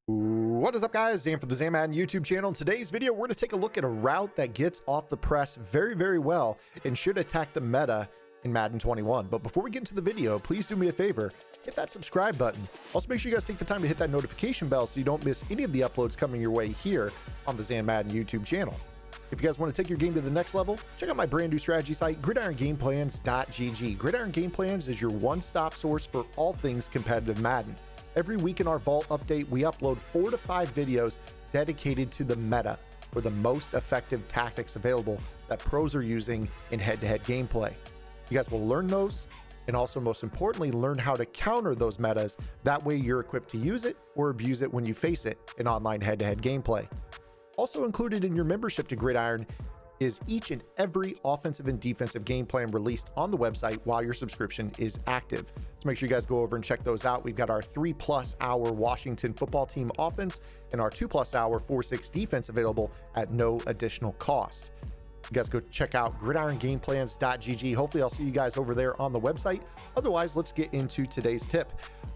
What is up, guys? Zan from the Madden YouTube channel. In today's video, we're going to take a look at a route that gets off the press very well and should attack the meta in Madden 21. But before we get into the video, please do me a favor, hit that subscribe button. Also, make sure you guys take the time to hit that notification bell so you don't miss any of the uploads coming your way here on the Zan Madden YouTube channel. If you guys want to take your game to the next level, check out my brand new strategy site, gridirongameplans.gg. Gridiron Game Plans is your one-stop source for all things competitive Madden. Every week in our Vault update, we upload 4 to 5 videos dedicated to the meta, or the most effective tactics available that pros are using in head-to-head gameplay. You guys will learn those, and also most importantly, learn how to counter those metas. That way you're equipped to use it or abuse it when you face it in online head-to-head gameplay. Also included in your membership to Gridiron is each and every offensive and defensive game plan released on the website while your subscription is active. So make sure you guys go over and check those out. We've got our 3+ hour Washington football team offense and our 2+ hour 4-6 defense available at no additional cost. You guys go check out gridirongameplans.gg. Hopefully I'll see you guys over there on the website. Otherwise, let's get into today's tip.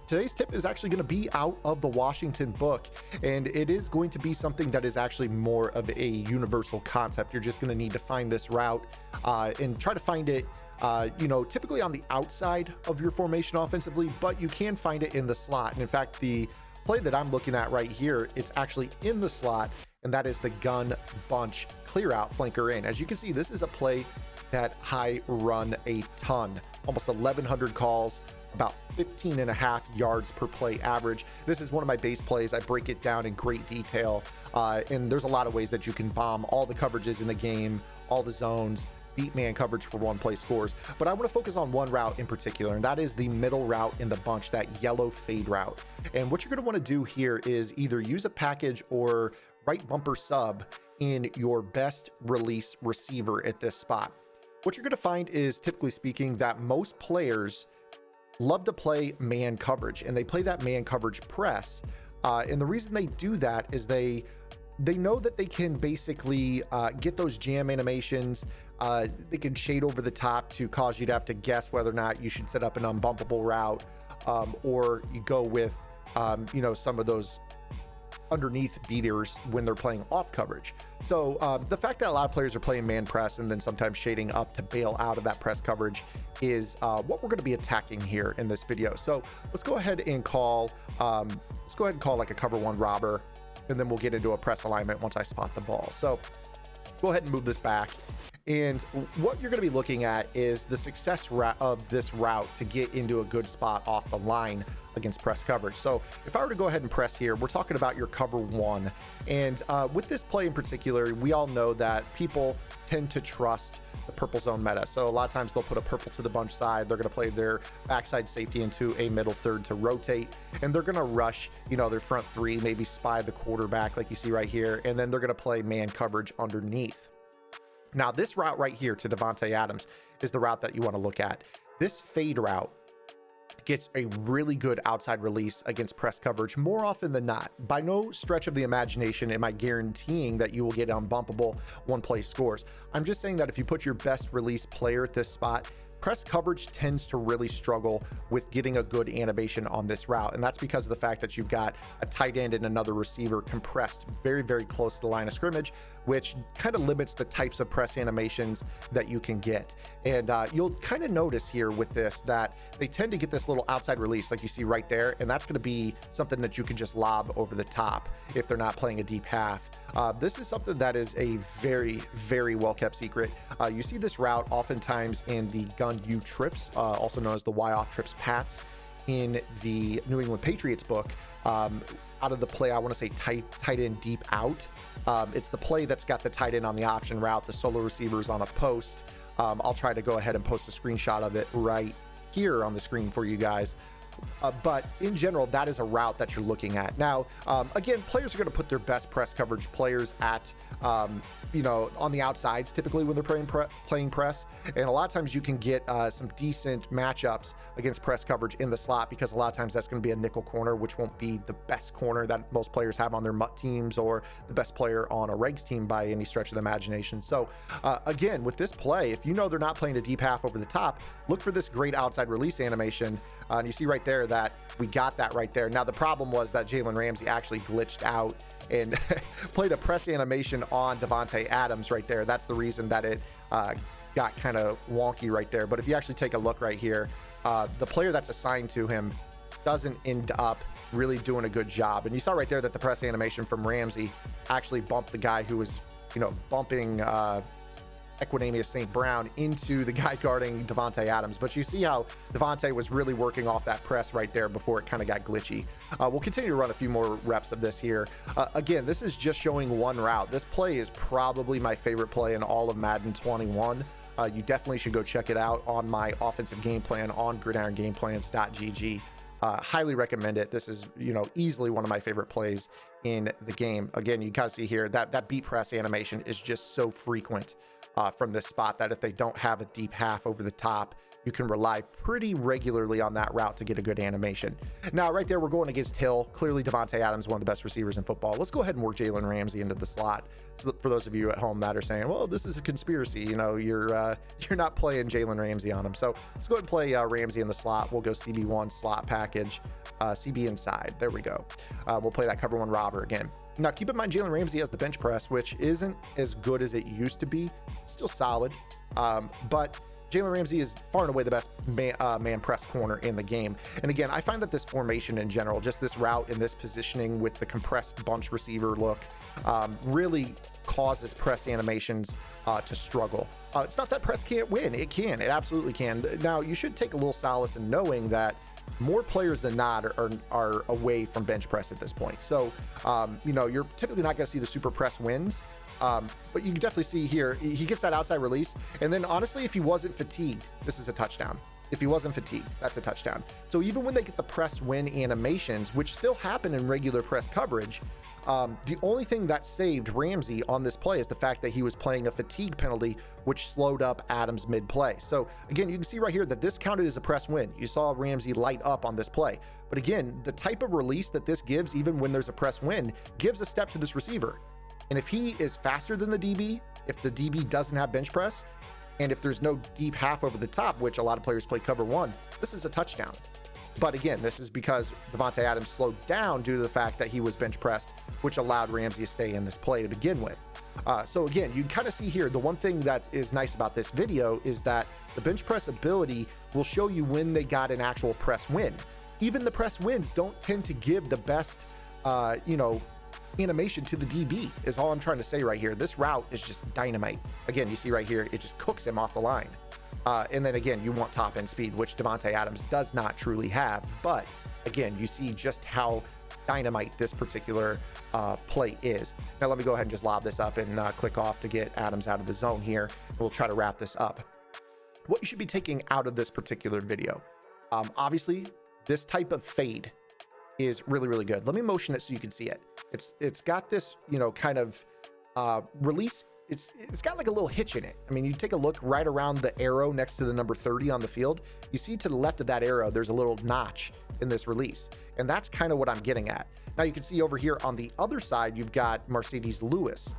Today's tip is actually going to be out of the Washington book, and it is going to be something that is actually more of a universal concept. You're just going to need to find this route and try to find it typically on the outside of your formation offensively, but you can find it in the slot. And in fact, the play that I'm looking at right here, it's actually in the slot, and that is the gun bunch clear out flanker in. As you can see, this is a play that I run a ton, almost 1,100 calls, about 15.5 yards per play average. This is one of my base plays. I break it down in great detail, and there's a lot of ways that you can bomb all the coverages in the game, all the zones, beat man coverage for one play scores. But I want to focus on one route in particular, and that is the middle route in the bunch, that yellow fade route. And what you're going to want to do here is either use a package or right bumper sub in your best release receiver at this spot. What you're going to find is, typically speaking, that most players love to play man coverage, and they play that man coverage press. And the reason they do that is they know that they can basically get those jam animations. They can shade over the top to cause you to have to guess whether or not you should set up an unbumpable route, or you go with some of those underneath beaters when they're playing off coverage. So the fact that a lot of players are playing man press and then sometimes shading up to bail out of that press coverage is what we're going to be attacking here in this video. So let's go ahead and call like a cover one robber, and then we'll get into a press alignment once I spot the ball. So go ahead and move this back. And what you're going to be looking at is the success of this route to get into a good spot off the line against press coverage. So if I were to go ahead and press here, we're talking about your cover one. And with this play in particular, we all know that people tend to trust the purple zone meta. So a lot of times they'll put a purple to the bunch side. They're going to play their backside safety into a middle third to rotate, and they're going to rush, their front three, maybe spy the quarterback like you see right here. And then they're going to play man coverage underneath. Now, this route right here to Devontae Adams is the route that you want to look at. This fade route gets a really good outside release against press coverage more often than not. By no stretch of the imagination am I guaranteeing that you will get unbumpable one-play scores. I'm just saying that if you put your best release player at this spot, press coverage tends to really struggle with getting a good animation on this route. And that's because of the fact that you've got a tight end and another receiver compressed very close to the line of scrimmage, which kind of limits the types of press animations that you can get. And you'll kind of notice here with this that they tend to get this little outside release like you see right there. And that's going to be something that you can just lob over the top if they're not playing a deep half. This is something that is a very well kept secret. You see this route oftentimes in the gun U trips, also known as the Y off trips Pats in the New England Patriots book. Out of the play, I want to say tight end deep out. It's the play that's got the tight end on the option route, the solo receivers on a post. I'll try to go ahead and post a screenshot of it right here on the screen for you guys. But in general, that is a route that you're looking at. Now, again, players are going to put their best press coverage players at, on the outsides, typically when they're playing press. And a lot of times you can get some decent matchups against press coverage in the slot, because a lot of times that's going to be a nickel corner, which won't be the best corner that most players have on their MUT teams or the best player on a regs team by any stretch of the imagination. So again, with this play, if you know they're not playing a deep half over the top, look for this great outside release animation And you see right there that we got that right there. Now, the problem was that Jalen Ramsey actually glitched out and played a press animation on Davante Adams right there. That's the reason that it got kind of wonky right there. But if you actually take a look right here, the player that's assigned to him doesn't end up really doing a good job. And you saw right there that the press animation from Ramsey actually bumped the guy who was, bumping Equinemius St. Brown into the guy guarding Davante Adams. But you see how Davante was really working off that press right there before it kind of got glitchy. We'll continue to run a few more reps of this here. Again, this is just showing one route. This play is probably my favorite play in all of Madden 21. You definitely should go check it out on my offensive game plan on gridirongameplans.gg. Highly recommend it. This is, easily one of my favorite plays in the game. Again, you guys see here that beat press animation is just so frequent from this spot that if they don't have a deep half over the top, you can rely pretty regularly on that route to get a good animation. Now, right there, we're going against Hill. Clearly, Davante Adams, one of the best receivers in football. Let's go ahead and work Jalen Ramsey into the slot. So for those of you at home that are saying, well, this is a conspiracy, you're not playing Jalen Ramsey on him. So let's go ahead and play Ramsey in the slot. We'll go CB1 slot package, CB inside. There we go. We'll play that cover one robber again. Now, keep in mind, Jalen Ramsey has the bench press, which isn't as good as it used to be. It's still solid, but Jalen Ramsey is far and away the best man press corner in the game. And again, I find that this formation in general, just this route and this positioning with the compressed bunch receiver look, really causes press animations to struggle. It's not that press can't win. It can. It absolutely can. Now, you should take a little solace in knowing that more players than not are away from bench press at this point. So, you're typically not going to see the super press wins. But you can definitely see here, he gets that outside release. And then honestly, if he wasn't fatigued, this is a touchdown. If he wasn't fatigued, that's a touchdown. So even when they get the press win animations, which still happen in regular press coverage, the only thing that saved Ramsey on this play is the fact that he was playing a fatigue penalty, which slowed up Adams mid-play. So again, you can see right here that this counted as a press win. You saw Ramsey light up on this play. But again, the type of release that this gives, even when there's a press win, gives a step to this receiver. And if he is faster than the DB, if the DB doesn't have bench press, and if there's no deep half over the top, which a lot of players play cover one, this is a touchdown. But again, this is because Davante Adams slowed down due to the fact that he was bench pressed, which allowed Ramsey to stay in this play to begin with. So again, you kind of see here, the one thing that is nice about this video is that the bench press ability will show you when they got an actual press win. Even the press wins don't tend to give the best, animation to the DB is all I'm trying to say right here. This route is just dynamite. Again, you see right here, it just cooks him off the line. And then again, you want top end speed, which Davante Adams does not truly have. But again, you see just how dynamite this particular play is. Now let me go ahead and just lob this up and click off to get Adams out of the zone here. We'll try to wrap this up. What you should be taking out of this particular video. Obviously, this type of fade is really, really good. Let me motion it so you can see it. It's got this, kind of release. It's got like a little hitch in it. I mean, you take a look right around the arrow next to the number 30 on the field. You see to the left of that arrow, there's a little notch in this release. And that's kind of what I'm getting at. Now you can see over here on the other side, you've got Mercedes Lewis.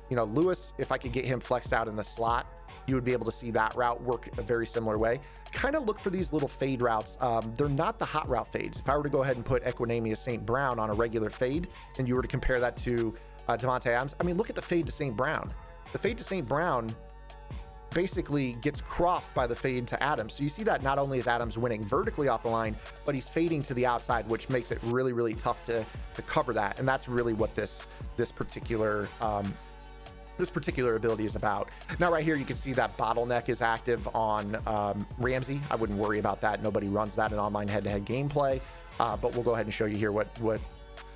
Lewis, if I could get him flexed out in the slot, you would be able to see that route work a very similar way. Kind of look for these little fade routes. They're not the hot route fades. If I were to go ahead and put Equinemius St. Brown on a regular fade, and you were to compare that to Davante Adams, I mean, look at the fade to St. Brown. The fade to St. Brown basically gets crossed by the fade to Adams. So you see that not only is Adams winning vertically off the line, but he's fading to the outside, which makes it really, really tough to cover that. And that's really what this particular ability is about. Now right here, you can see that bottleneck is active on Ramsey. I wouldn't worry about that. Nobody runs that in online head-to-head gameplay, but we'll go ahead and show you here what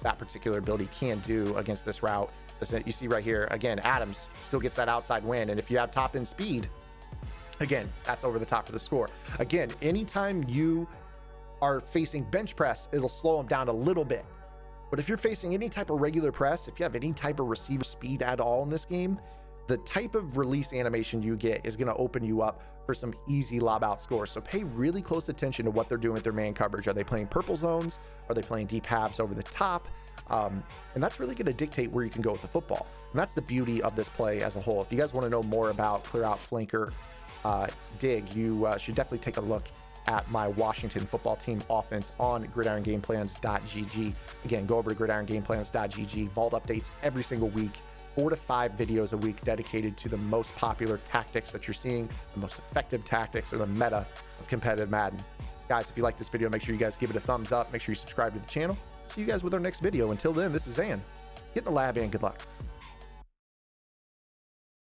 that particular ability can do against this route. You see right here, again, Adams still gets that outside win. And if you have top end speed, again, that's over the top for the score. Again, anytime you are facing bench press, it'll slow them down a little bit. But if you're facing any type of regular press, if you have any type of receiver speed at all in this game, the type of release animation you get is going to open you up for some easy lob out scores. So pay really close attention to what they're doing with their man coverage. Are they playing purple zones? Are they playing deep halves over the top? And that's really going to dictate where you can go with the football. And that's the beauty of this play as a whole. If you guys want to know more about clear out flanker dig, you should definitely take a look at my Washington football team offense on gridirongameplans.gg. Again, go over to gridirongameplans.gg. Vault updates every single week. 4 to 5 videos a week dedicated to the most popular tactics that you're seeing, the most effective tactics, or the meta of competitive Madden. Guys, if you like this video, make sure you guys give it a thumbs up. Make sure you subscribe to the channel. See you guys with our next video. Until then, this is Zan. Get in the lab and good luck.